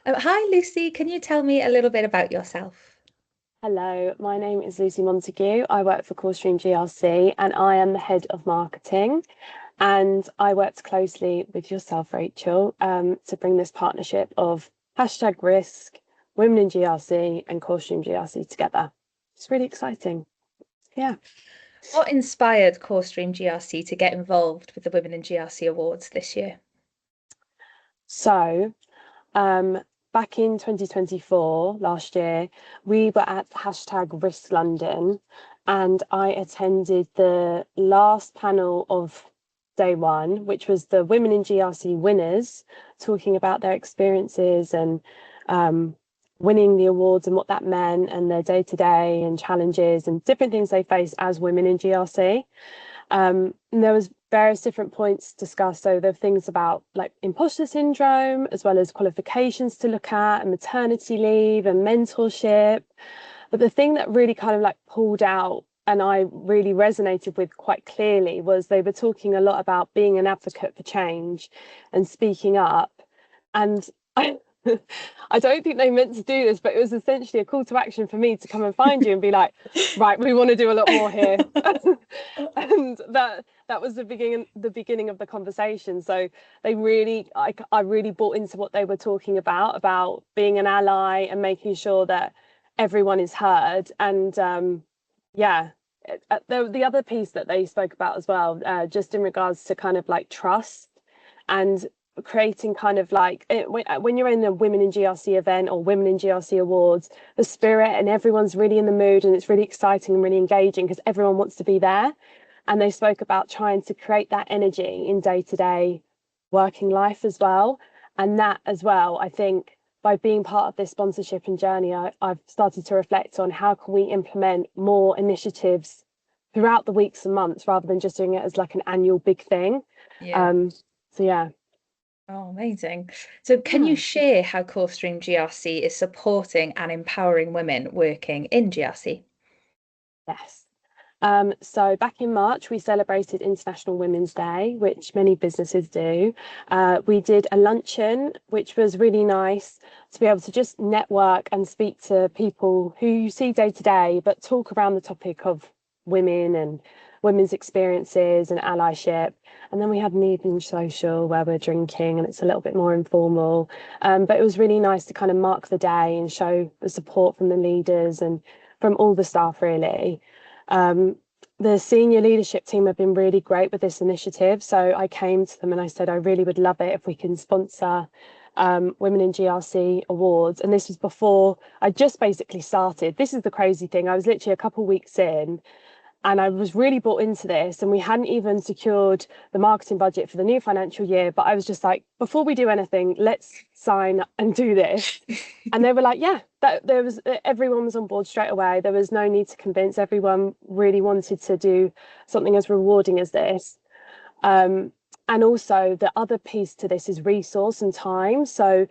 Hi, Lucy. Can you tell me a little bit about yourself? Hello, my name is Lucy Montague. I work for CoreStream GRC and I am the head of marketing. And I worked closely with yourself, Rachel, to bring this partnership of hashtag risk, women in GRC, and CoreStream GRC together. It's really exciting. Yeah. What inspired CoreStream GRC to get involved with the Women in GRC Awards this year? So, um, back in 2024, last year, we were at hashtag risk London and I attended the last panel of day one, which was the Women in GRC winners talking about their experiences and um, winning the awards and what that meant and their day to day and challenges and different things they face as women in GRC. And there was various different points discussed. So there are things about like imposter syndrome, as well as qualifications to look at, and maternity leave and mentorship. But the thing that really kind of like pulled out and I really resonated with quite clearly was they were talking a lot about being an advocate for change and speaking up. And I, I don't think they meant to do this, but it was essentially a call to action for me to come and find you and be like, right, we want to do a lot more here. And that was the beginning of the conversation. So they really I really bought into what they were talking about being an ally and making sure that everyone is heard. And yeah, the other piece that they spoke about as well, just in regards to kind of like trust and creating kind of like when you're in a Women in GRC event or Women in GRC Awards, the spirit and everyone's really in the mood and it's really exciting and really engaging because everyone wants to be there. And they spoke about trying to create that energy in day to day working life as well. And that as well, I think by being part of this sponsorship and journey, I've started to reflect on how can we implement more initiatives throughout the weeks and months rather than just doing it as like an annual big thing. Yeah. Um, so yeah. Oh, amazing. So, can you Yeah. share how CoreStream GRC is supporting and empowering women working in GRC? Yes. So back in March, we celebrated International Women's Day, which many businesses do. We did a luncheon, which was really nice to be able to just network and speak to people who you see day to day, but talk around the topic of women and women's experiences and allyship. And then we had an evening social where we're drinking and it's a little bit more informal. But it was really nice to kind of mark the day and show the support from the leaders and from all the staff, really. Um, the senior leadership team have been really great with this initiative. So I came to them and I said, I really would love it if we can sponsor Women in GRC awards. And this was before I just basically started. This is the crazy thing. I was literally a couple of weeks in and I was really bought into this, and we hadn't even secured the marketing budget for the new financial year. But I was just like, before we do anything, let's sign and do this. And they were like, yeah, that there was everyone was on board straight away. There was no need to convince. Everyone really wanted to do something as rewarding as this. Um, and also the other piece to this is resource and time. So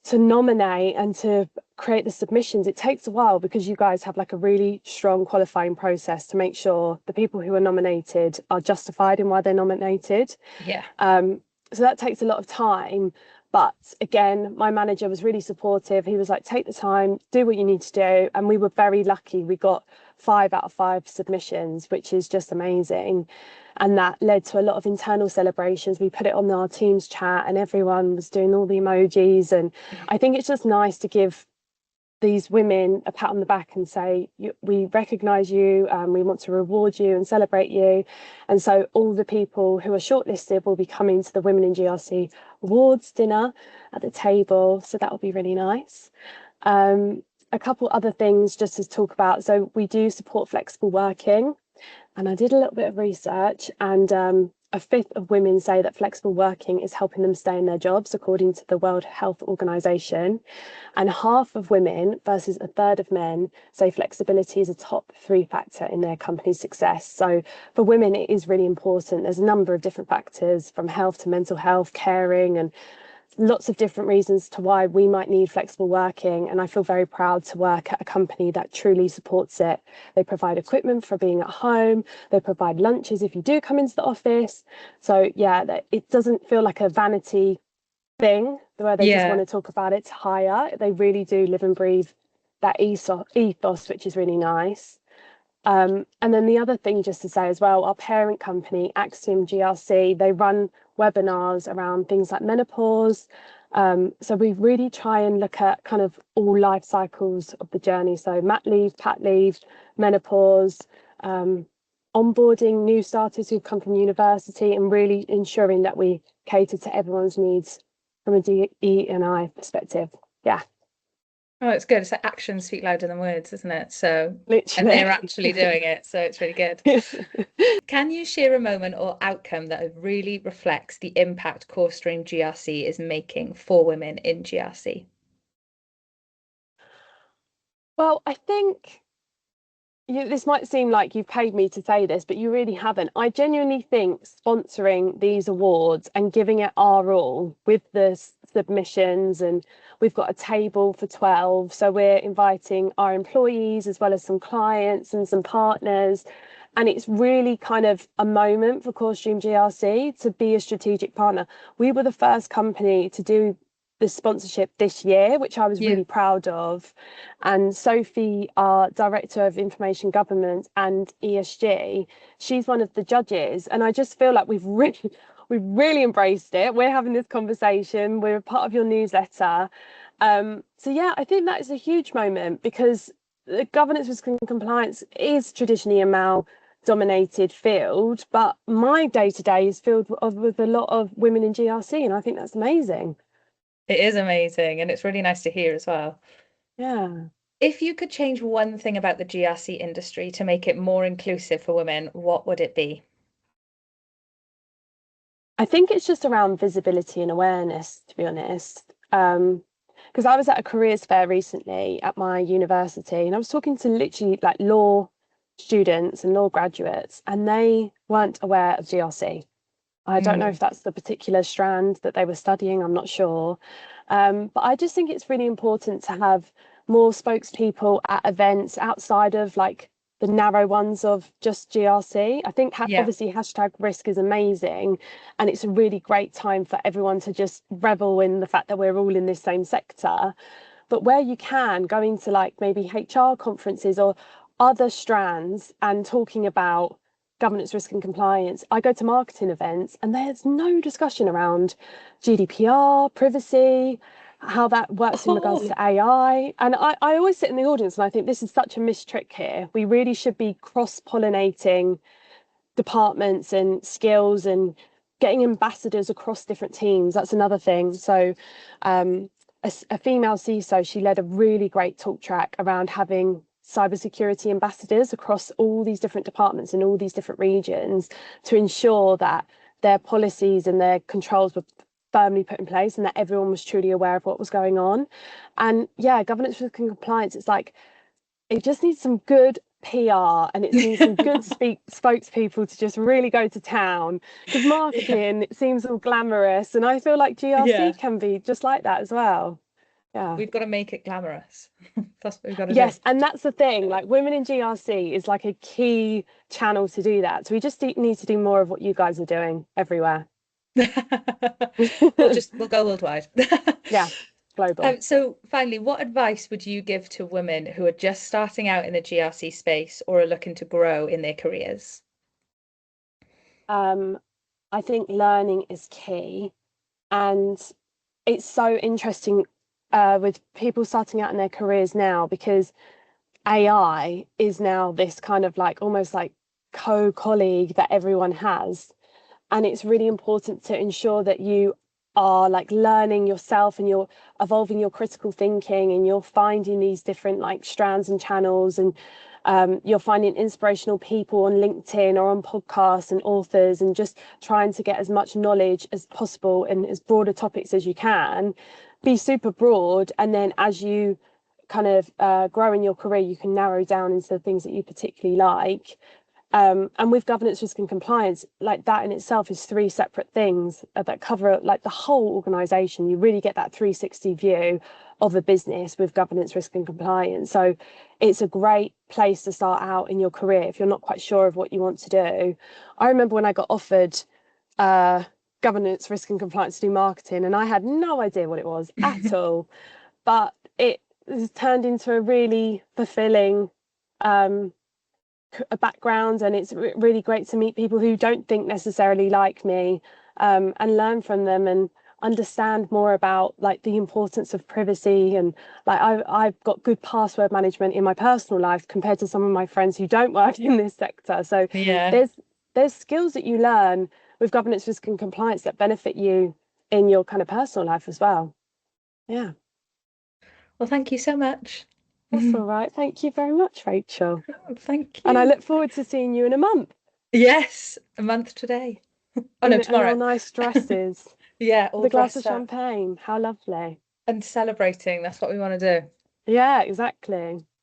to nominate and to create the submissions, it takes a while because you guys have like a really strong qualifying process to make sure the people who are nominated are justified in why they're nominated. Yeah. So that takes a lot of time. But again, my manager was really supportive. He was like, take the time, do what you need to do. And we were very lucky. We got 5 out of 5 submissions, which is just amazing. And that led to a lot of internal celebrations. We put it on our Teams chat and everyone was doing all the emojis. And I think it's just nice to give these women a pat on the back and say, we recognise you, we want to reward you and celebrate you. And so all the people who are shortlisted will be coming to the Women in GRC Awards dinner at the table. So that will be really nice. A couple other things just to talk about. So we do support flexible working. And I did a little bit of research, and a fifth of women say that flexible working is helping them stay in their jobs, according to the World Health Organization. And half of women versus a third of men say flexibility is a top 3 factor in their company's success. So for women, it is really important. There's a number of different factors from health to mental health, caring, and lots of different reasons to why we might need flexible working. And I feel very proud to work at a company that truly supports it. They provide equipment for being at home, they provide lunches if you do come into the office. So, yeah, it doesn't feel like a vanity thing where they just want Yeah. to talk about it to hire. They really do live and breathe that ethos, which is really nice. And then the other thing, just to say as well, our parent company, CoreStream GRC, they run webinars around things like menopause. So we really try and look at kind of all life cycles of the journey. So mat leave, pat leave, menopause, onboarding new starters who've come from university, and really ensuring that we cater to everyone's needs from a DE&I perspective. Yeah, Oh, it's good. It's like actions speak louder than words, isn't it? So, and literally. they're actually doing it, so it's really good. Can you share a moment or outcome that really reflects the impact CoreStream GRC is making for women in GRC? Well, I think this might seem like you've paid me to say this, but you really haven't. I genuinely think sponsoring these awards and giving it our all with the submissions, and we've got a table for 12. So we're inviting our employees as well as some clients and some partners. And it's really kind of a moment for CoreStream GRC to be a strategic partner. We were the first company to do the sponsorship this year, which I was Yeah. really proud of. And Sophie, our Director of Information Government and ESG, she's one of the judges. And I just feel like we've really embraced it. We're having this conversation. We're a part of your newsletter. So yeah, I think that is a huge moment because the governance, risk and compliance is traditionally a male dominated field, but my day to day is filled with a lot of women in GRC, and I think that's amazing. It is amazing, and it's really nice to hear as well. Yeah. If you could change one thing about the GRC industry to make it more inclusive for women, what would it be? I think it's just around visibility and awareness, to be honest. Because I was at a careers fair recently at my university, and I was talking to literally like law students and law graduates, and they weren't aware of GRC. I don't know Mm. if that's the particular strand that they were studying, I'm not sure. But I just think it's really important to have more spokespeople at events outside of like the narrow ones of just GRC. I think Yeah. obviously hashtag risk is amazing, and it's a really great time for everyone to just revel in the fact that we're all in this same sector. But where you can, going to like maybe HR conferences or other strands and talking about governance, risk and compliance. I go to marketing events and there's no discussion around GDPR, privacy, how that works in regards Oh, to AI. And I always sit in the audience and I think this is such a missed trick here. We really should be cross-pollinating departments and skills and getting ambassadors across different teams. That's another thing. So a female CISO, she led a really great talk track around having cybersecurity ambassadors across all these different departments in all these different regions to ensure that their policies and their controls were firmly put in place and that everyone was truly aware of what was going on. And yeah, governance, risk and compliance, it's like it just needs some good PR and it needs some good spokespeople to just really go to town because yeah. marketing it seems all glamorous and I feel like GRC Yeah. can be just like that as well. Yeah. We've got to make it glamorous. That's what we've got to do. Yes, and that's the thing. Like women in GRC is like a key channel to do that. So we just need to do more of what you guys are doing everywhere. We'll go worldwide. Yeah, global. So finally, what advice would you give to women who are just starting out in the GRC space or are looking to grow in their careers? Um, I think learning is key. And it's so interesting with people starting out in their careers now because AI is now this kind of like almost like co-colleague that everyone has. And it's really important to ensure that you are like learning yourself and you're evolving your critical thinking and you're finding these different like strands and channels and you're finding inspirational people on LinkedIn or on podcasts and authors and just trying to get as much knowledge as possible and as broader topics as you can. Be super broad, and then as you kind of grow in your career, you can narrow down into the things that you particularly like. And with governance, risk and compliance, like that in itself is three separate things that cover like the whole organization. You really get that 360 view of a business with governance, risk and compliance. So it's a great place to start out in your career if you're not quite sure of what you want to do. I remember when I got offered governance, risk and compliance to do marketing, and I had no idea what it was at all. But it has turned into a really fulfilling a background, and it's really great to meet people who don't think necessarily like me, and learn from them and understand more about like the importance of privacy. And like I've got good password management in my personal life compared to some of my friends who don't work in this sector. So Yeah. there's skills that you learn with governance, risk and compliance that benefit you in your kind of personal life as well. Yeah, Well, thank you so much. that's all right. Thank you very much, Rachel. Thank And I you. look forward to seeing you in a month Yes, a month today. Oh no, in our tomorrow. nice dresses Yeah, with all a glass of dressed up champagne. How lovely. and celebrating. That's what we want to do. Yeah, exactly.